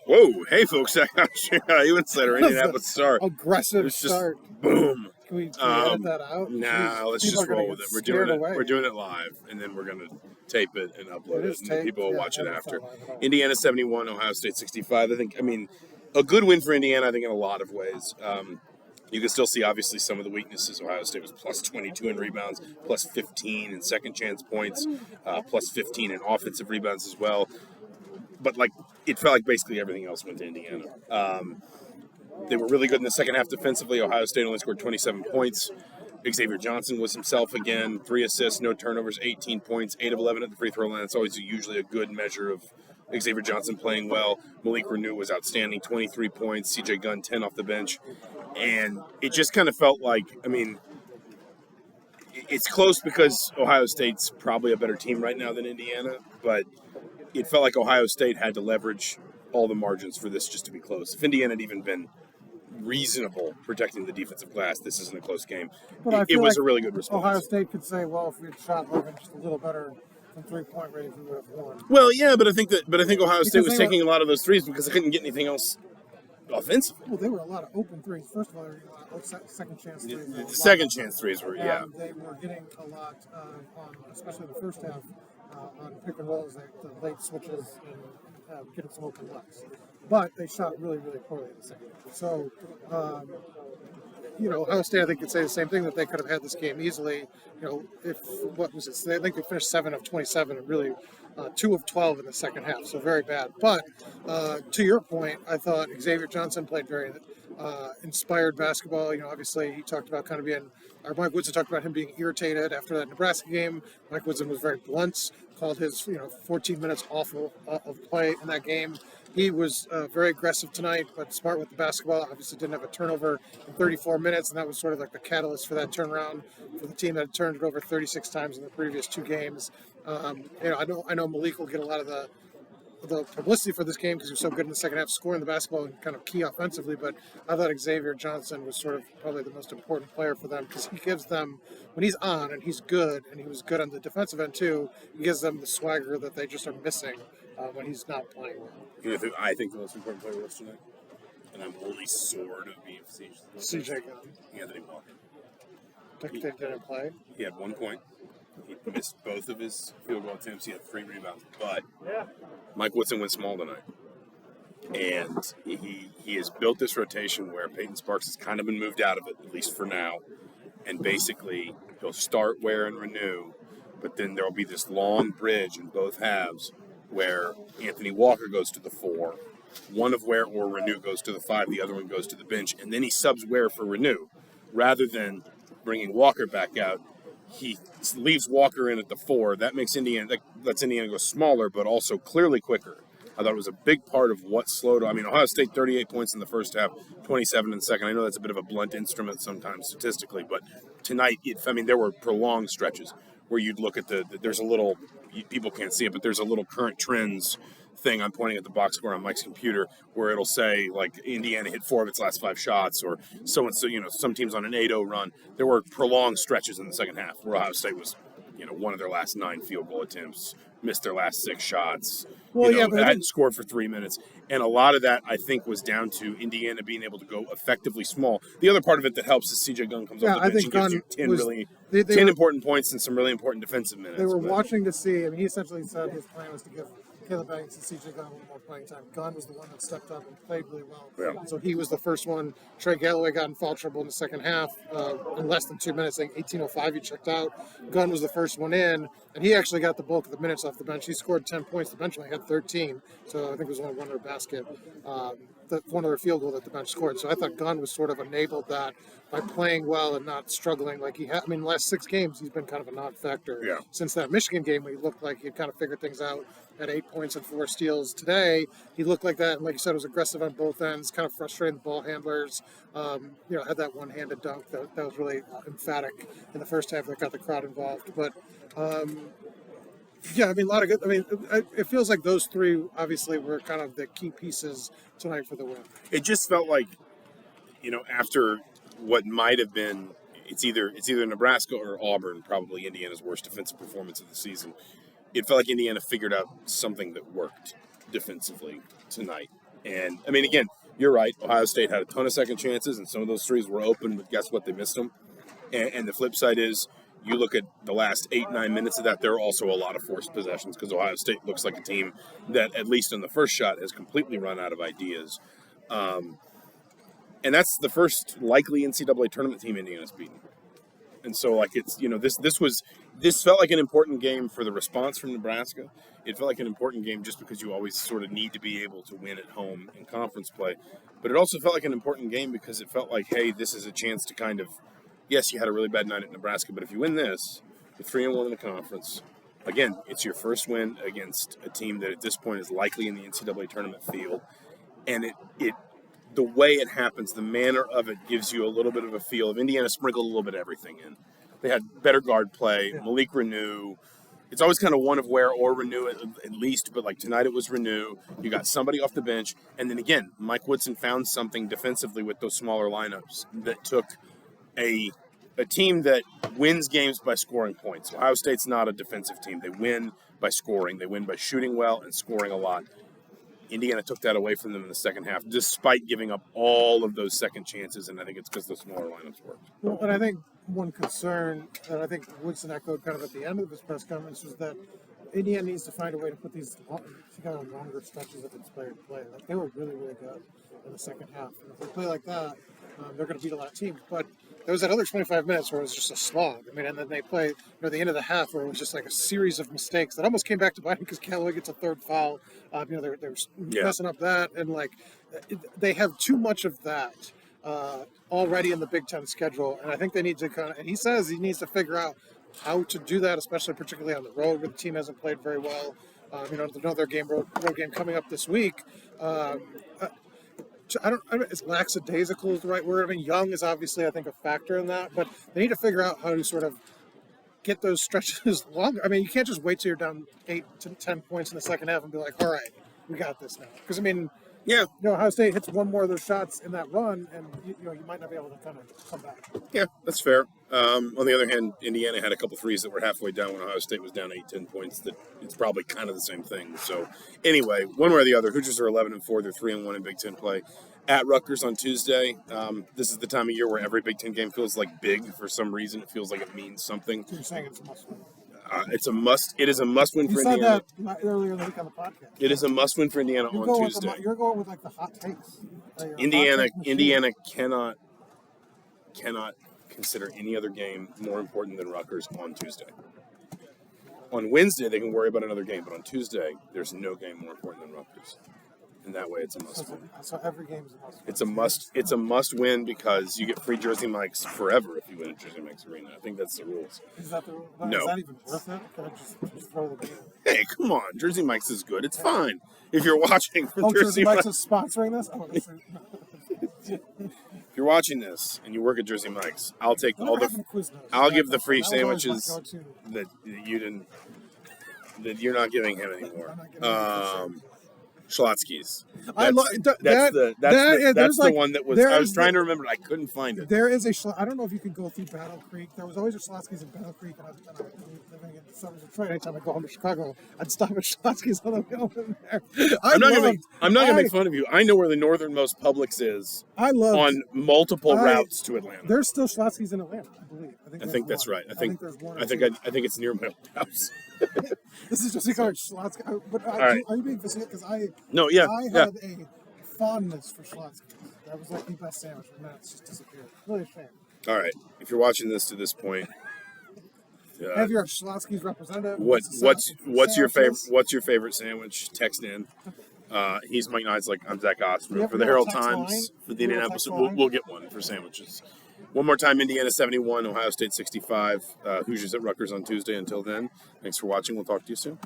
Whoa, hey folks, I got you insider Indianapolis Star. Aggressive start. Boom. Can we edit that out? Nah, let's People just are gonna roll with get it. scared away. We're doing it live, and then we're gonna tape it and upload it, and then people will watch it that's after. not live at all. Indiana 71, Ohio State 65. I mean, a good win for Indiana. I think in a lot of ways. You can still see obviously some of the weaknesses. Ohio State was plus 22 in rebounds, plus 15 in second chance points, plus 15 in offensive rebounds as well. But it felt like basically everything else went to Indiana. They were really good in the second half defensively. Ohio State only scored 27 points. Xavier Johnson was himself again. 3 assists, no turnovers, 18 points, 8 of 11 at the free throw line. It's always usually a good measure of Xavier Johnson playing well. Malik Renew was outstanding, 23 points. CJ Gunn, 10 off the bench. And it just kind of felt like, it's close because Ohio State's probably a better team right now than Indiana, but it felt like Ohio State had to leverage all the margins for this just to be close. If Indiana had even been reasonable protecting the defensive glass, this isn't a close game. It was a really good response. Ohio State could say, well, if we had shot Logan just a little better from three-point range, we would have won. Well, yeah, but I think Ohio State was taking a lot of those threes because they couldn't get anything else offensively. Well, there were a lot of open threes. First of all, there were a lot of second chance threes. The second chance threes were, yeah. And they were getting a lot on, especially in the first half, on pick and rolls, the late switches, and getting some open looks. But they shot really, really poorly in the second half. So, Ohio State, I think, could say the same thing, that they could have had this game easily. I think they finished 7 of 27 and really 2 of 12 in the second half, so very bad. But to your point, I thought Xavier Johnson played very inspired basketball. Obviously he talked about Mike Woodson talked about him being irritated after that Nebraska game. Mike Woodson was very blunt, called his 14 minutes awful of play in that game. He was very aggressive tonight, but smart with the basketball. Obviously didn't have a turnover in 34 minutes, and that was sort of like the catalyst for that turnaround for the team that had turned it over 36 times in the previous 2 games. I know Malik will get a lot of the publicity for this game because he was so good in the second half, scoring the basketball and kind of key offensively. But I thought Xavier Johnson was sort of probably the most important player for them because he gives them, when he's on and he's good, and he was good on the defensive end too, he gives them the swagger that they just are missing when he's not playing well. I think the most important player was tonight, and I'm only sort of being facetious. CJ Gunn. Anthony Walker. They didn't play. He had 1 point. He missed both of his field goal attempts. He had 3 rebounds. But Mike Woodson went small tonight. And he has built this rotation where Peyton Sparks has kind of been moved out of it, at least for now. And basically, he'll start Ware and Renew, but then there will be this long bridge in both halves where Anthony Walker goes to the 4, one of Ware or Renew goes to the 5, the other one goes to the bench, and then he subs Ware for Renew. Rather than bringing Walker back out, he leaves Walker in at the 4. That lets Indiana go smaller, but also clearly quicker. I thought it was a big part of what slowed. Ohio State 38 points in the first half, 27 in the second. I know that's a bit of a blunt instrument sometimes statistically, but tonight, there were prolonged stretches where you'd look at there's a little, people can't see it, but there's a little current trends thing. I'm pointing at the box score on Mike's computer where it'll say Indiana hit 4 of its last 5 shots, or so some teams on an 8-0 run. There were prolonged stretches in the second half where Ohio State was one of their last 9 field goal attempts, missed their last 6 shots. But hadn't scored for 3 minutes, and a lot of that I think was down to Indiana being able to go effectively small. The other part of it that helps is CJ Gunn comes off the bench and gives you 10 important points and some really important defensive minutes. They were watching to see. He essentially said his plan was to give Caleb Banks and CJ Gunn a little more playing time. Gunn was the one that stepped up and played really well. Yeah. So he was the first one. Trey Galloway got in foul trouble in the second half in less than 2 minutes. I think 18:05 he checked out. Gunn was the first one in, and he actually got the bulk of the minutes off the bench. He scored 10 points. The bench only had 13, so I think it was only one other basket, one other field goal that the bench scored. So I thought Gunn was sort of enabled that by playing well and not struggling like he had. The last 6 games he's been kind of a non-factor. Yeah. Since that Michigan game, he looked like he'd kind of figured things out. At 8 points and 4 steals today, he looked like that, and like you said, was aggressive on both ends, kind of frustrating the ball handlers. Had that one-handed dunk that was really emphatic in the first half that got the crowd involved. But a lot of good. It feels like those 3 obviously were kind of the key pieces tonight for the win. It just felt like, after what might have been, it's either Nebraska or Auburn, probably Indiana's worst defensive performance of the season. It felt like Indiana figured out something that worked. defensively tonight. And, I mean, again, you're right. Ohio State had a ton of second chances, and some of those threes were open, but guess what? They missed them. And the flip side is you look at the last 8-9 minutes of that, there are also a lot of forced possessions because Ohio State looks like a team that, at least in the first shot, has completely run out of ideas. And that's the first likely NCAA tournament team Indiana's beaten. And so, like, it's, you know, this felt like an important game for the response from Nebraska. It felt like an important game just because you always sort of need to be able to win at home in conference play. But it also felt like an important game because it felt like, hey, this is a chance to kind of, yes, you had a really bad night at Nebraska, but if you win this, you're 3-1 in the conference. Again, it's your first win against a team that at this point is likely in the NCAA tournament field. And it the way it happens, the manner of it gives you a little bit of a feel of Indiana sprinkled a little bit of everything in. They had better guard play, Malik Renew. It's always kind of one of where or Renew at least, but like tonight it was Renew. You got somebody off the bench. And then again, Mike Woodson found something defensively with those smaller lineups that took a team that wins games by scoring points. Ohio State's not a defensive team. They win by scoring. They win by shooting well and scoring a lot. Indiana took that away from them in the second half, despite giving up all of those second chances, and I think it's because the smaller lineups worked. Well, and I think one concern that I think Woodson echoed kind of at the end of his press conference was that Indiana needs to find a way to put these together longer stretches of inspired play. Like, they were really, really good in the second half. And if they play like that, they're going to beat a lot of teams. But there was that other 25 minutes where it was just a slog. I mean, and then they played, the end of the half where it was just like a series of mistakes that almost came back to bite because kel'el gets a third foul. They're messing up that. And, like, they have too much of that already in the Big Ten schedule. And I think they need to and he says he needs to figure out how to do that, especially particularly on the road where the team hasn't played very well. Another road game coming up this week. I don't is lackadaisical is the right word. I mean, young is obviously, I think, a factor in that, but they need to figure out how to sort of get those stretches longer. I mean, you can't just wait till you're down 8 to 10 points in the second half and be like, all right, we got this now. Because, I mean, Ohio State hits one more of those shots in that run, and you might not be able to kind of come back. Yeah, that's fair. On the other hand, Indiana had a couple threes that were halfway down when Ohio State was down 8-10 points. That it's probably kind of the same thing. So, anyway, one way or the other, Hoosiers are 11-4. They're 3-1 in Big Ten play. At Rutgers on Tuesday. This is the time of year where every Big Ten game feels like big for some reason. It feels like it means something. So you're saying it's a must-win. It is a must-win for Indiana. You said that earlier in the week on the podcast. It is a must-win for Indiana on Tuesday. You're going with like the hot takes. Indiana cannot consider any other game more important than Rutgers on Tuesday. On Wednesday, they can worry about another game, but on Tuesday, there's no game more important than Rutgers. And that way, it's a must-win. So every game is a must-win. It's a must-win because you get free Jersey Mikes forever if you win at Jersey Mike's Arena. I think that's the rules. Is that the rule? No. Is that even worth it? Can I just throw the game? Hey, come on. Jersey Mike's is good. It's fine. If you're watching for Jersey Mike's is sponsoring this? If you're watching this and you work at Jersey Mike's, I'll take I'll give the free sandwiches that you didn't, that you're not giving him anymore. Schlotzky's. That's the one that was. I was trying to remember. I couldn't find it. There is I don't know if you can go through Battle Creek. There was always a Schlotzky's in Battle Creek, and I was living in the suburbs of Detroit. Anytime I go home to Chicago, I'd stop at Schlotzky's on the way over there. I'm not gonna make fun of you. I know where the northernmost Publix is. On multiple routes to Atlanta. There's still Schlotzky's in Atlanta, I believe. I think that's right. I think it's near my house. This is just a kind of Schlotzky. But are you being facetious? Because I had a fondness for Schlotzky. That was like the best sandwich, and now it's just disappeared. Really a shame. All right, if you're watching this to this point, have your Schlotzky's representative. What's your favorite sandwich? Text in. He's Mike Niziolek. I'm Zach Osterman. For the Herald Times, for the Indianapolis, we'll get one for sandwiches. One more time, Indiana 71, Ohio State 65. Hoosiers at Rutgers on Tuesday. Until then, thanks for watching. We'll talk to you soon.